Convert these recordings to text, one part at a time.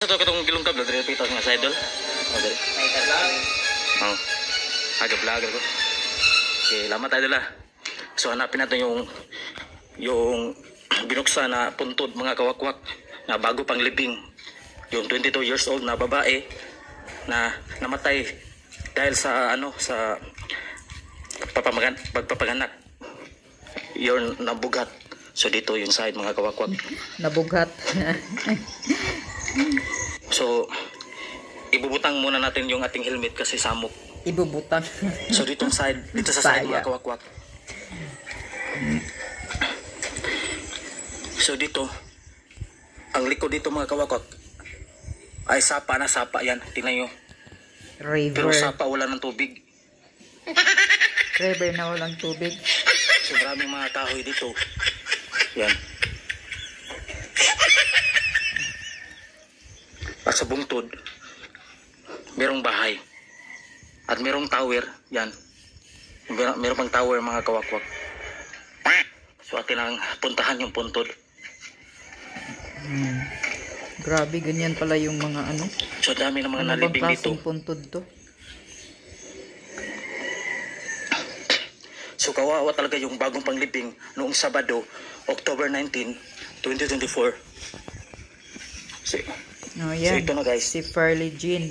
Ito katong gilungkab na dito pitas nga sa idol. Okay. Oh. Aga vlogger ko. Okay, lamat idol ah. So hanapin natin yung binuksan na puntod mga kawakwak na bago pang libing. Yung 22 years old na babae na namatay dahil sa sa pagpapanganak. Yung nabugat. So dito yung side mga kawakwak. Nabugat. So ibubutang muna natin yung ating helmet kasi samok. Ibubutang. So dito sa side mga kawakwak. So dito ang likod dito mga kawakwak ay sapa na sapa yan. Tingnan nyo. River. Pero sapa wala ng tubig. River na walang tubig. So maraming mga kahoy dito. Yan. At sa bungtod merong bahay. At merong tower. Yan. Merong pang tower mga kawakwak. So atin ang puntahan yung puntod. Grabe, ganyan pala yung mga ano. So dami ng mga nalibing dito. Puntod to? So kawawa talaga yung bagong panglibing noong Sabado, October 19, 2024. So yan. ito na guys. Si Ferlie Jean.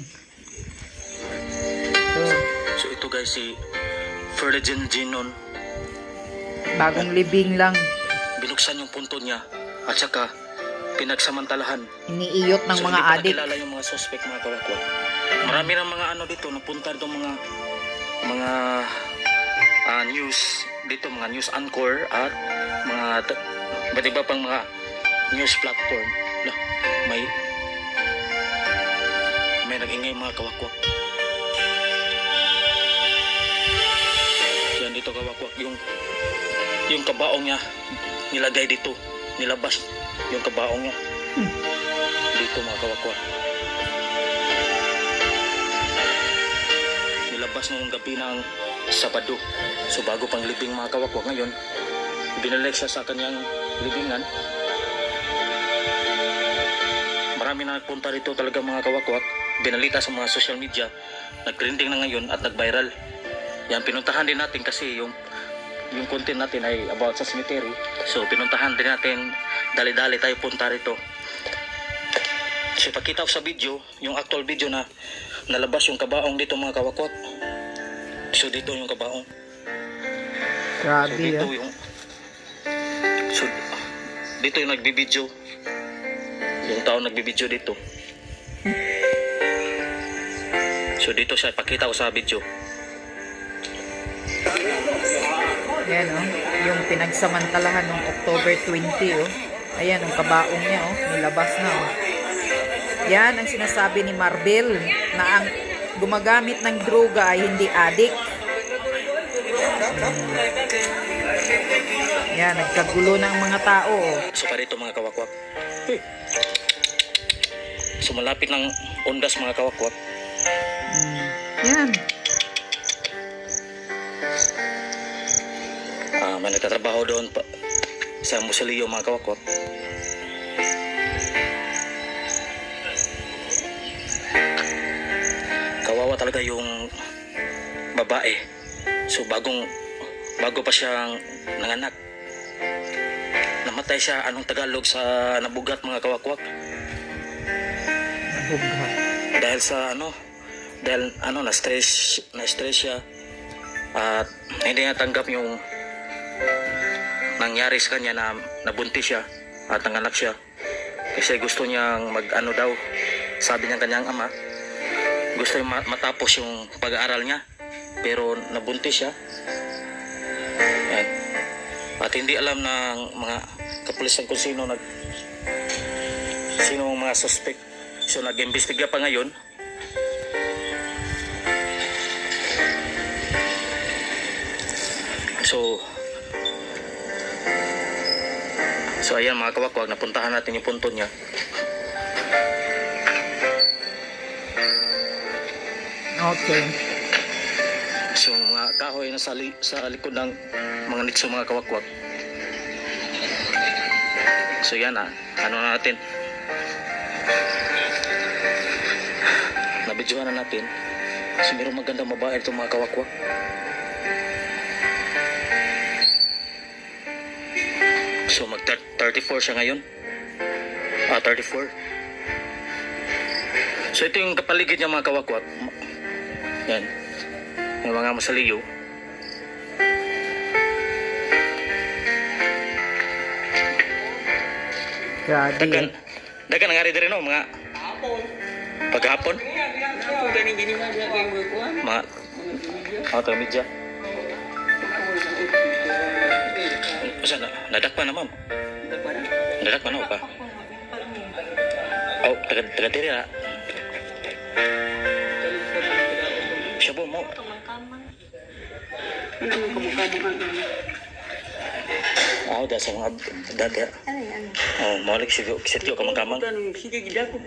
Ito. So ito guys si Ferlie Jean Ginon. Bagong libing lang. Binuksan yung puntod niya at saka pinagsamantalahan. Iniiyot ng mga adik. Kilala yung mga suspect mga kawakwak. Marami ng mga dito napunta dito mga news dito, mga news anchor at mga iba't iba pang mga news platform. May nag-ingay mga kawakwak. Yan dito kawakwak yung kabaong niya nilagay dito, nilabas yung kabaong niya dito mga kawakwak. Nilabas ngayong gabi ng Sabado. So bago pang libing mga kawakwak, ngayon binalik siya sa kanyang libingan. Marami na nagpunta rito talaga mga kawakwak. Binalita sa mga social media, nag-trending na ngayon at nag-viral. Yan, pinuntahan din natin kasi yung content natin ay about sa cemetery. So pinuntahan din natin, dali-dali tayo punta rito. So ipakita ko sa video, yung actual video na nalabas yung kabaong dito mga kawakwak. So dito yung kabaong. Grabe. So dito yung nagbibideo. Yung tao nagbibideo dito. So dito siya, ipakita ko sa video. Yan yung pinagsamantalahan ng October 20 Ayan, ang kabaong niya nilabas na Yan ang sinasabi ni Marbel na ang gumagamit ng droga ay hindi adik. Yan, nagkagulo ng mga tao. So pa rito mga kawakwak. So malapit ng undas mga kawakwak. Yan. May nagtatrabaho doon pa sa Musilio mga kawakwak. Kawawa talaga yung babae. So bago pa siyang nanganak, namatay siya. Anong Tagalog sa nabugat mga kawakwak? Nabugat. Dahil sa na-stress siya at hindi niya tanggap yung nangyari sa kanya na nabuntis siya at nanganak siya. Kasi gusto niyang daw, sabi ng kanyang ama, gusto niya matapos yung pag-aaral niya, pero nabuntis siya. Yan. At hindi alam ng mga kapulisan kung sino ang mga suspect. So nag-imbestiga pa ngayon. So ayan mga kawakwak, napuntahan natin yung puntod niya. Okay. So mga kahoy na sa likod ng mga nitso mga kawakwak. So yan ano natin. Bidyohan na natin. Kasi mayroong magandang babae itong mga kawakwak. So mag 34 siya ngayon. 34. So ito yung kapaligid niya mga kawakwak. Yan. Yung mga masaliyo. Grabe. Dagan nangyari din no mga paghapon. Mga taga media. Masa nadakpan na ma'am? Nadakpan na ba? Oh, taga diri na. Siya po mo. Dah sa mga dati. Oh, malik siya ka mangkamang. Sige, gidako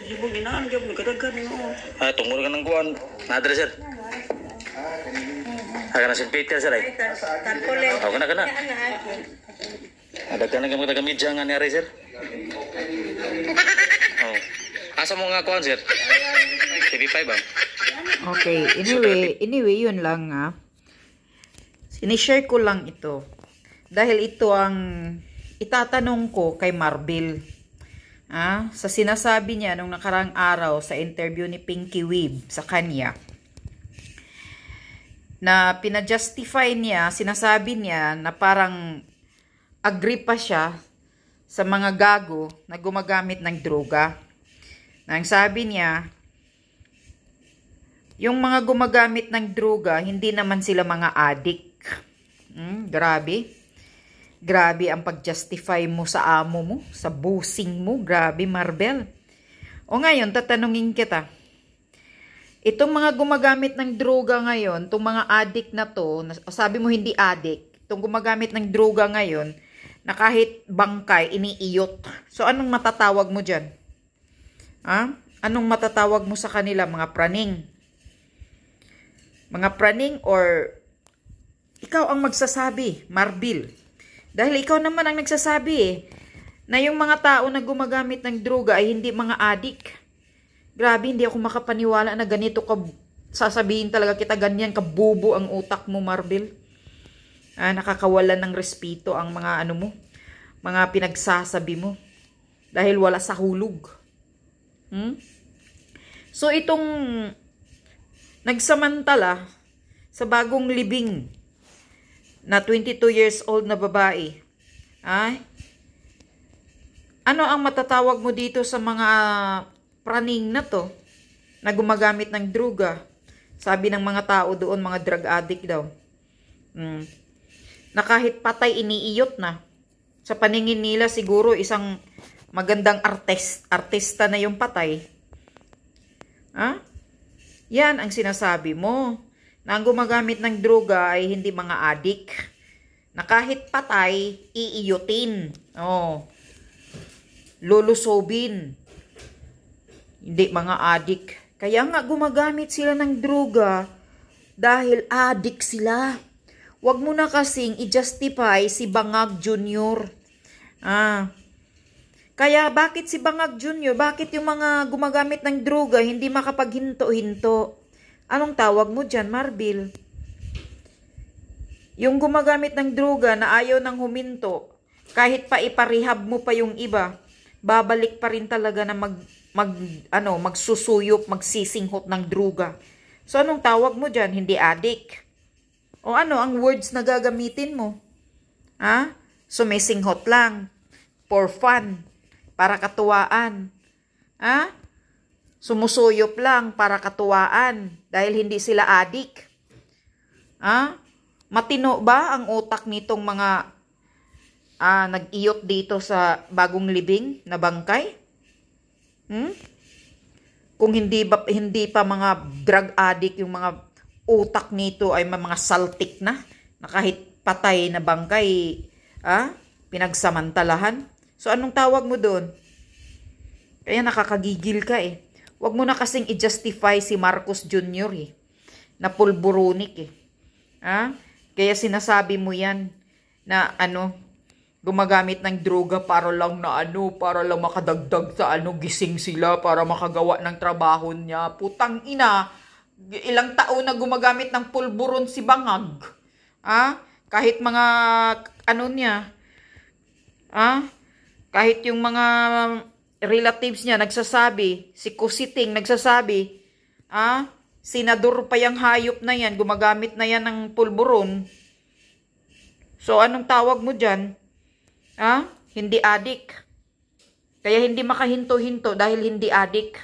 sibo ginaan gyud nagadagan no. Tungod ka ng kuan. Nadre sir. Aga na St. Peter sir ay. Ako na. Ada ka na taga media nga ni sir. Oh. Asa mo nga kuan sir? TV5 ba? Okay, anyway yun lang nga. Sinishare ko lang ito. Dahil ito ang itatanong ko kay Marbil. Sa sinasabi niya nung nakarang araw sa interview ni Pinky Weeb sa kanya. Na pinajustify niya, sinasabi niya na parang agree pa siya sa mga gago na gumagamit ng droga. Nang sabi niya, yung mga gumagamit ng droga, hindi naman sila mga addict. Grabe. Grabe ang pag-justify mo sa amo mo, sa busing mo. Grabe, Marbel. O ngayon, tatanungin kita. Itong mga gumagamit ng droga ngayon, itong mga addict na to, sabi mo hindi addict, itong gumagamit ng droga ngayon, na kahit bangkay, iniiyot. So, anong matatawag mo dyan? Anong matatawag mo sa kanila? Mga praning? Mga praning or ikaw ang magsasabi, Marbil? Dahil ikaw naman ang nagsasabi na yung mga tao na gumagamit ng droga ay hindi mga adik. Grabe, hindi ako makapaniwala na ganito ka, sasabihin talaga kita ganyan, kabubo ang utak mo, Marbil. Nakakawalan ng respeto ang mga ano mo, mga pinagsasabi mo. Dahil wala sa hulog. So itong nagsamantala sa bagong libing na 22 years old na babae. Ano ang matatawag mo dito sa mga praning na to na gumagamit ng droga? Sabi ng mga tao doon, mga drug addict daw. Na kahit patay iniiyot na. Sa paningin nila siguro isang magandang artista na yung patay. Yan ang sinasabi mo. Na ang gumagamit ng droga ay hindi mga adik. Na kahit patay, iiyutin. Lulusobin. Hindi mga adik. Kaya nga gumagamit sila ng droga dahil adik sila. Huwag mo na kasing i-justify si Bangag Jr. Kaya bakit si Bangag Jr.? Bakit yung mga gumagamit ng droga hindi makapaghinto-hinto? Anong tawag mo dyan, Marbil? Yung gumagamit ng droga na ayaw nang huminto, kahit pa iparehab mo pa yung iba, babalik pa rin talaga na magsusuyop, magsisinghot ng droga. So, anong tawag mo dyan? Hindi addict. O ano ang words na gagamitin mo? Sumisinghot lang. For fun. Para katuwaan. Sumusuyop lang para katuwaan dahil hindi sila adik. Matino ba ang utak nitong mga nag-iyot dito sa bagong libing na bangkay? Kung hindi pa mga drug addict yung mga utak nito ay mga saltik na kahit patay na bangkay pinagsamantalahan. So anong tawag mo doon? Kaya nakakagigil ka Huwag mo na kasing i-justify si Marcos Jr. Na pulburonik Kaya sinasabi mo yan na gumagamit ng droga para lang na para lang makadagdag sa gising sila para makagawa ng trabaho niya. Putang ina, ilang taon na gumagamit ng pulburon si Bangag. Kahit mga niya, kahit yung mga relatives niya nagsasabi, si Kusiting nagsasabi, senador pa yung hayop na yan, gumagamit na yan ng pulburon. So, anong tawag mo dyan? Hindi adik. Kaya hindi makahinto-hinto dahil hindi adik.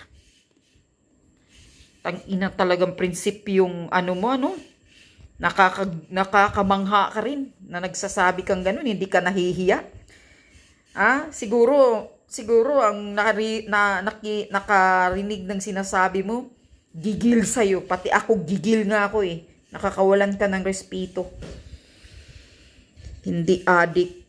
Tangina talagang prinsipyong nakakamangha ka rin na nagsasabi kang ganun, hindi ka nahihiya. Siguro ang nakarinig ng sinasabi mo, gigil sa'yo. Pati ako, gigil nga ako eh. Nakakawalan ka ng respeto. Hindi adik.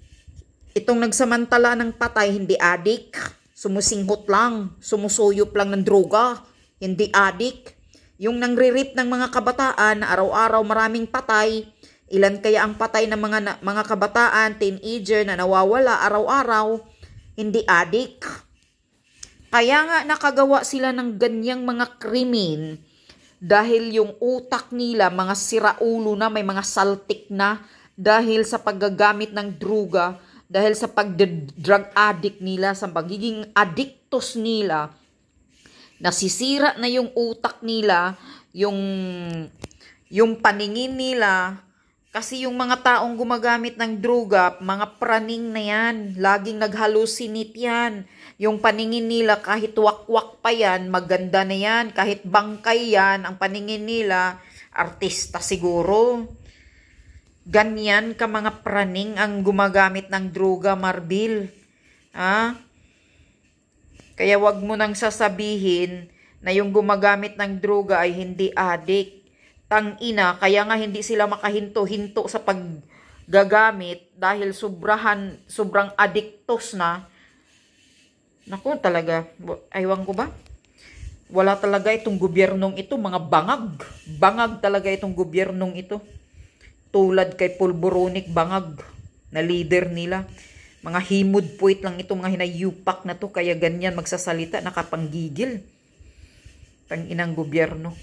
Itong nagsamantala ng patay, hindi adik. Sumusinghot lang. Sumusuyop lang ng droga. Hindi adik. Yung nangririp ng mga kabataan na araw-araw maraming patay. Ilan kaya ang patay ng mga kabataan, teenager na nawawala araw-araw. Hindi adik. Kaya nga nakagawa sila ng ganyang mga krimen dahil yung utak nila, mga siraulo na, may mga saltik na dahil sa paggagamit ng droga, dahil sa pag-drug addict nila, sa pagiging addictos nila, nasisira na yung utak nila, yung paningin nila. Kasi yung mga taong gumagamit ng droga, mga praning na yan, laging naghalusinate yan. Yung paningin nila, kahit wakwak pa yan, maganda na yan. Kahit bangkay yan, ang paningin nila, artista siguro. Ganyan ka mga praning ang gumagamit ng droga, Marbil. Kaya wag mo nang sasabihin na yung gumagamit ng droga ay hindi adik. Tangina, kaya nga hindi sila makahinto-hinto sa paggagamit dahil sobrang addictos na. Naku, talaga, aywan ko ba? Wala talaga itong gobyernong ito, mga bangag. Bangag talaga itong gobyernong ito. Tulad kay Pulboronic Bangag na leader nila. Mga himod-puwit lang ito, mga hinayupak na to, kaya ganyan magsasalita, nakapanggigil. Tanginang gobyerno.